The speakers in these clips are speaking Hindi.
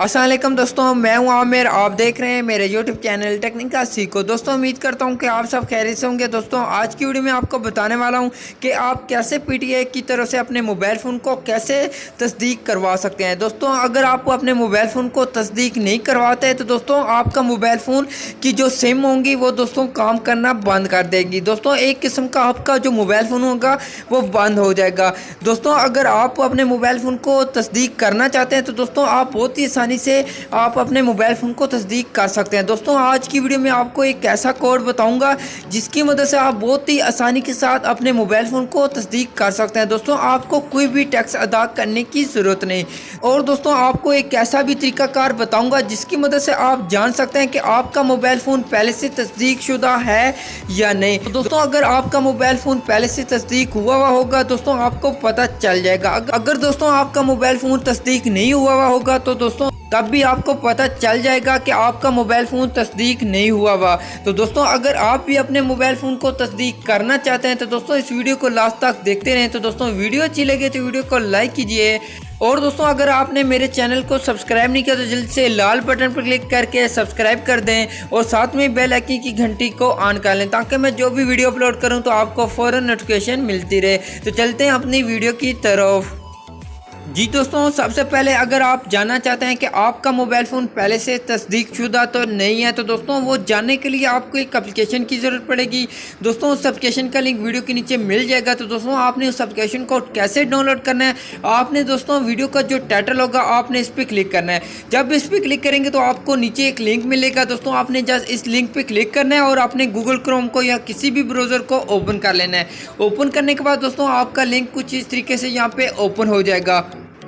अस्सलाम वालेकुम दोस्तों, मैं हूं आमिर। आप देख रहे हैं मेरे YouTube चैनल टेक्निकल सीखो। दोस्तों उम्मीद करता हूं कि आप सब खैरियत से होंगे। दोस्तों आज की वीडियो में आपको बताने वाला हूं कि आप कैसे PTI की तरफ से अपने मोबाइल फ़ोन को कैसे तस्दीक करवा सकते हैं। दोस्तों अगर आप अपने मोबाइल फ़ोन को तस्दीक नहीं करवाते हैं तो दोस्तों आपका मोबाइल फ़ोन की जो सिम होंगी वो दोस्तों काम करना बंद कर देगी। दोस्तों एक किस्म का आपका जो मोबाइल फ़ोन होगा वो बंद हो जाएगा। दोस्तों अगर आप अपने मोबाइल फ़ोन को तस्दीक करना चाहते हैं तो दोस्तों आप बहुत ही आसानी से आप अपने मोबाइल फ़ोन को तस्दीक कर सकते हैं। दोस्तों आज की वीडियो में आपको एक ऐसा कोड बताऊंगा जिसकी मदद से आप बहुत ही आसानी के साथ अपने मोबाइल फ़ोन को तस्दीक कर सकते हैं। दोस्तों आपको कोई भी टैक्स अदा करने की ज़रूरत नहीं। और दोस्तों आपको एक ऐसा भी तरीकाकार बताऊंगा जिसकी मदद से आप जान सकते हैं कि आपका मोबाइल फ़ोन पहले से तस्दीक शुदा है या नहीं। तो दोस्तों अगर आपका मोबाइल फ़ोन पहले से तस्दीक हुआ होगा दोस्तों आपको पता चल जाएगा। अगर दोस्तों आपका मोबाइल फ़ोन तस्दीक नहीं हुआ होगा तो दोस्तों तब भी आपको पता चल जाएगा कि आपका मोबाइल फ़ोन तस्दीक नहीं हुआ। तो दोस्तों अगर आप भी अपने मोबाइल फ़ोन को तस्दीक करना चाहते हैं तो दोस्तों इस वीडियो को लास्ट तक देखते रहें। तो दोस्तों वीडियो अच्छी लगे तो वीडियो को लाइक कीजिए। और दोस्तों अगर आपने मेरे चैनल को सब्सक्राइब नहीं किया तो जल्द से लाल बटन पर क्लिक करके सब्सक्राइब कर दें और साथ में बेल आइकन की घंटी को ऑन कर लें ताकि मैं जो भी वीडियो अपलोड करूं तो आपको फ़ौरन नोटिफिकेशन मिलती रहे। तो चलते हैं अपनी वीडियो की तरफ। जी दोस्तों सबसे पहले अगर आप जानना चाहते हैं कि आपका मोबाइल फ़ोन पहले से तस्दीक शुदा तो नहीं है तो दोस्तों वो जानने के लिए आपको एक एप्लीकेशन की ज़रूरत पड़ेगी। दोस्तों उस एप्लीकेशन का लिंक वीडियो के नीचे मिल जाएगा। तो दोस्तों आपने उस एप्लीकेशन को कैसे डाउनलोड करना है, आपने दोस्तों वीडियो का जो टाइटल होगा आपने इस पर क्लिक करना है। जब इस पर क्लिक करेंगे तो आपको नीचे एक लिंक मिलेगा। दोस्तों आपने जस्ट इस लिंक पर क्लिक करना है और अपने गूगल क्रोम को या किसी भी ब्राउज़र को ओपन कर लेना है। ओपन करने के बाद दोस्तों आपका लिंक कुछ इस तरीके से यहाँ पे ओपन हो जाएगा।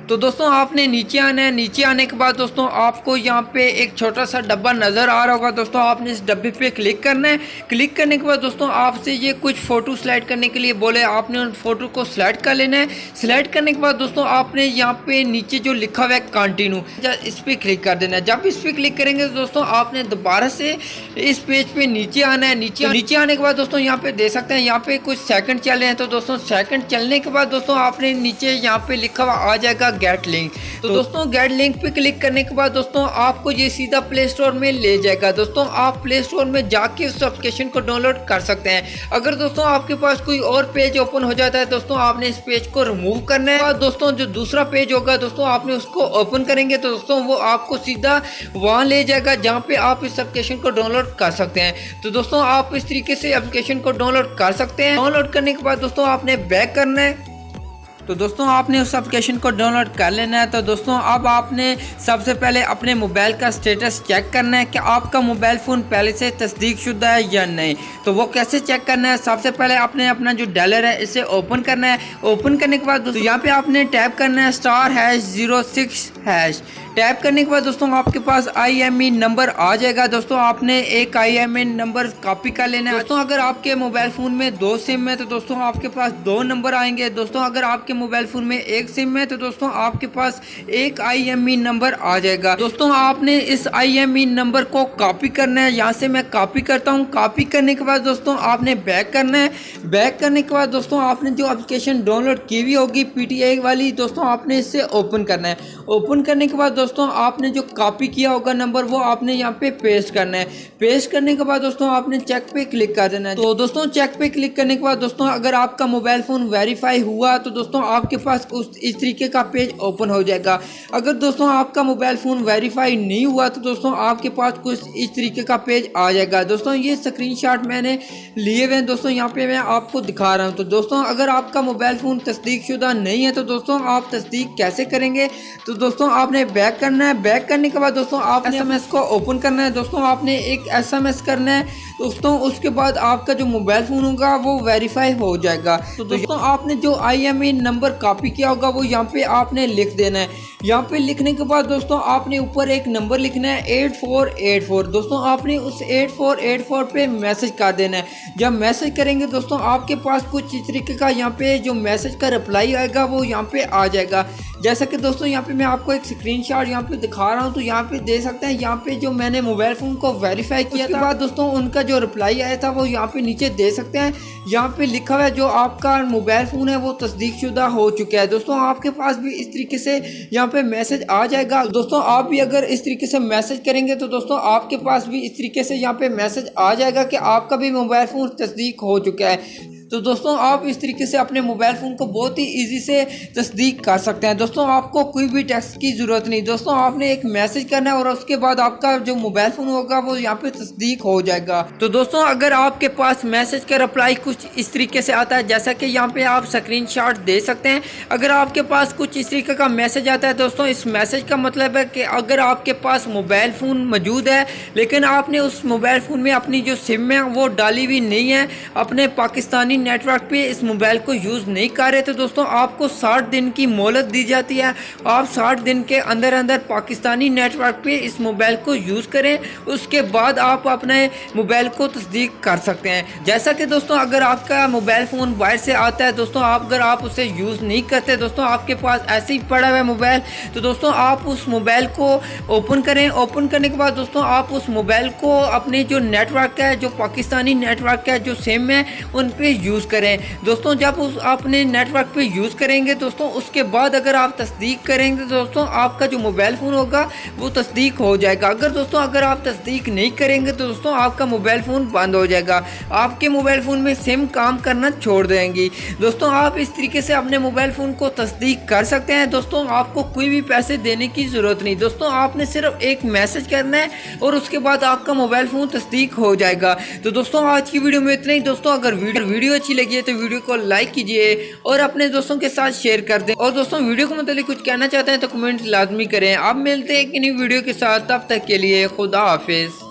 तो दोस्तों आपने नीचे आना है। नीचे आने के बाद दोस्तों आपको यहाँ पे एक छोटा सा डब्बा नज़र आ रहा होगा। दोस्तों आपने इस डब्बे पे क्लिक करना है। क्लिक करने के बाद दोस्तों आपसे ये कुछ फ़ोटो स्लाइड करने के लिए बोले, आपने उन फ़ोटो को सिलेक्ट कर लेना है। सिलेक्ट करने के बाद दोस्तों आपने यहाँ पे नीचे जो लिखा हुआ है कंटिन्यू इस पर क्लिक कर देना है। जब इस पर क्लिक करेंगे तो दोस्तों आपने दोबारा से इस पेज पे नीचे आना है। नीचे आने के बाद दोस्तों यहाँ पे देख सकते हैं यहाँ पे कुछ सेकंड चल रहे हैं। तो दोस्तों सेकंड चलने के बाद दोस्तों आपने नीचे यहाँ पे लिखा हुआ आ जाएगा गेट लिंक। तो दोस्तों गेट लिंक पे क्लिक करने के बाद दोस्तों आपको ये सीधा प्ले स्टोर में ले जाएगा। दोस्तों आप प्ले स्टोर में जाके उस एप्लीकेशन को डाउनलोड कर सकते हैं। अगर दोस्तों आपके पास कोई और पेज ओपन हो जाता है दोस्तों आपने इस पेज को रिमूव करना है। दोस्तों जो दूसरा पेज होगा दोस्तों आपने उसको ओपन करेंगे तो दोस्तों वो आपको सीधा वहां ले जाएगा जहां पे आप इस एप्लीकेशन को डाउनलोड कर सकते हैं। तो दोस्तों आप इस तरीके से एप्लीकेशन को डाउनलोड कर सकते हैं। डाउनलोड करने के बाद दोस्तों आपने बैक करना है। तो दोस्तों आपने उस एप्लीकेशन को डाउनलोड कर लेना है। तो दोस्तों अब आपने सबसे पहले अपने मोबाइल का स्टेटस चेक करना है कि आपका मोबाइल फ़ोन पहले से तस्दीक शुदा है या नहीं। तो वो कैसे चेक करना है, सबसे पहले आपने अपना जो डायलर है इसे ओपन करना है। ओपन करने के बाद दोस्तों यहाँ पे आपने टैप करना है *#06#। टैप करने के बाद दोस्तों आपके पास IMEI नंबर आ जाएगा। दोस्तों आपने एक IMEI नंबर कॉपी कर लेना है। दोस्तों अगर आपके मोबाइल फ़ोन में 2 सिम है तो दोस्तों आपके पास 2 नंबर आएंगे। दोस्तों अगर आपके मोबाइल फ़ोन में 1 सिम है तो दोस्तों आपके पास एक IMEI नंबर आ जाएगा। दोस्तों आपने इस IMEI नंबर को कॉपी करना है। यहाँ से मैं कॉपी करता हूँ। कॉपी करने के बाद दोस्तों आपने बैक करना है। बैक करने के बाद दोस्तों आपने जो एप्लीकेशन डाउनलोड की हुई होगी PTI वाली दोस्तों आपने इसे ओपन करना है। ओपन करने के बाद दोस्तों आपने जो कॉपी किया होगा नंबर वो आपने यहाँ पे पेस्ट करना है। पेस्ट करने के बाद दोस्तों आपने चेक पे क्लिक कर देना है। तो दोस्तों चेक पे क्लिक करने के बाद दोस्तों अगर आपका मोबाइल फ़ोन वेरीफाई हुआ तो दोस्तों आपके पास इस तरीके का पेज ओपन हो जाएगा। अगर दोस्तों आपका मोबाइल फ़ोन वेरीफाई नहीं हुआ तो दोस्तों आपके पास कुछ इस तरीके का पेज आ जाएगा। दोस्तों ये स्क्रीनशॉट मैंने लिए हुए हैं। दोस्तों यहाँ पे मैं आपको दिखा रहा हूँ। तो दोस्तों अगर आपका मोबाइल फ़ोन तस्दीक शुदा नहीं है तो दोस्तों आप तस्दीक कैसे करेंगे। तो दोस्तों आपने बैक करना है। बैक करने के बाद दोस्तों आपने SMS को ओपन करना है। दोस्तों आपने एक SMS करना है दोस्तों, उसके बाद आपका जो मोबाइल फ़ोन होगा वो वेरीफाई हो जाएगा। तो दोस्तों आपने जो IMEI नंबर कॉपी किया होगा वो यहाँ पे आपने लिख देना है। यहाँ पे लिखने के बाद दोस्तों आपने ऊपर एक नंबर लिखना है 8484। दोस्तों आपने उस 8484 पे मैसेज कर देना है। जब मैसेज करेंगे दोस्तों आपके पास कुछ इस तरीके का यहाँ पे जो मैसेज का रिप्लाई आएगा वो यहाँ पे आ जाएगा। जैसा कि दोस्तों यहाँ पे मैं आपको एक स्क्रीनशॉट कार्ड यहाँ पे दिखा रहा हूँ, तो यहाँ पे दे सकते हैं। यहाँ पे जो मैंने मोबाइल फ़ोन को वेरीफाई किया था, बाद दोस्तों उनका जो रिप्लाई आया था वो यहाँ पे नीचे दे सकते हैं। यहाँ पे लिखा हुआ है जो आपका मोबाइल फ़ोन है वो तस्दीकशुदा हो चुका है। दोस्तों आपके पास भी इस तरीके से यहाँ पे मैसेज आ जाएगा। दोस्तों आप भी अगर इस तरीके से मैसेज करेंगे तो दोस्तों आपके पास भी इस तरीके से यहाँ पे मैसेज आ जाएगा कि आपका भी मोबाइल फ़ोन तस्दीक हो चुका है। तो दोस्तों आप इस तरीके से अपने मोबाइल फ़ोन को बहुत ही इजी से तस्दीक कर सकते हैं। दोस्तों आपको कोई भी टेक्स्ट की ज़रूरत नहीं। दोस्तों आपने एक मैसेज करना है और उसके बाद आपका जो मोबाइल फ़ोन होगा वो यहाँ पे तस्दीक हो जाएगा। तो दोस्तों अगर आपके पास मैसेज का रिप्लाई कुछ इस तरीके से आता है, जैसा कि यहाँ पे आप स्क्रीनशॉट दे सकते हैं। अगर आपके पास कुछ इस तरीके का मैसेज आता है दोस्तों, इस मैसेज का मतलब है कि अगर आपके पास मोबाइल फ़ोन मौजूद है लेकिन आपने उस मोबाइल फ़ोन में अपनी जो सिम है वो डाली हुई नहीं है, अपने पाकिस्तानी नेटवर्क पे इस मोबाइल को यूज़ नहीं कर रहे, तो दोस्तों आपको 60 दिन की मोहलत दी जाती है। आप 60 दिन के अंदर अंदर पाकिस्तानी नेटवर्क पे इस मोबाइल को यूज़ करें, उसके बाद आप अपने मोबाइल को तस्दीक कर सकते हैं। जैसा कि दोस्तों अगर आपका मोबाइल फ़ोन बाहर से आता है दोस्तों, अगर आप उसे यूज़ नहीं करते दोस्तों, आपके पास ऐसे ही पड़ा हुआ है मोबाइल, तो दोस्तों आप उस मोबाइल को ओपन करें। ओपन करने के बाद दोस्तों आप उस मोबाइल को अपने जो नेटवर्क है, जो पाकिस्तानी नेटवर्क है, जो सिम है, उन पे यूज़ करें। दोस्तों जब अपने नेटवर्क पे यूज़ करेंगे दोस्तों, उसके बाद अगर आप तस्दीक करेंगे दोस्तों, आपका जो मोबाइल फ़ोन होगा वो तस्दीक हो जाएगा। अगर आप तस्दीक नहीं करेंगे तो दोस्तों आपका मोबाइल फ़ोन बंद हो जाएगा, आपके मोबाइल फ़ोन में सिम काम करना छोड़ देंगी। दोस्तों आप इस तरीके से अपने मोबाइल फ़ोन को तस्दीक कर सकते हैं। दोस्तों आपको कोई भी पैसे देने की ज़रूरत नहीं। दोस्तों आपने सिर्फ एक मैसेज करना है और उसके बाद आपका मोबाइल फ़ोन तस्दीक हो जाएगा। तो दोस्तों आज की वीडियो में इतना ही। दोस्तों अगर वीडियो अच्छी लगी है तो वीडियो को लाइक कीजिए और अपने दोस्तों के साथ शेयर कर दें। और दोस्तों वीडियो को मतलब कुछ कहना चाहते हैं तो कमेंट लाजमी करें। आप मिलते हैं एक नई वीडियो के साथ, तब तक के लिए खुदा हाफिज़।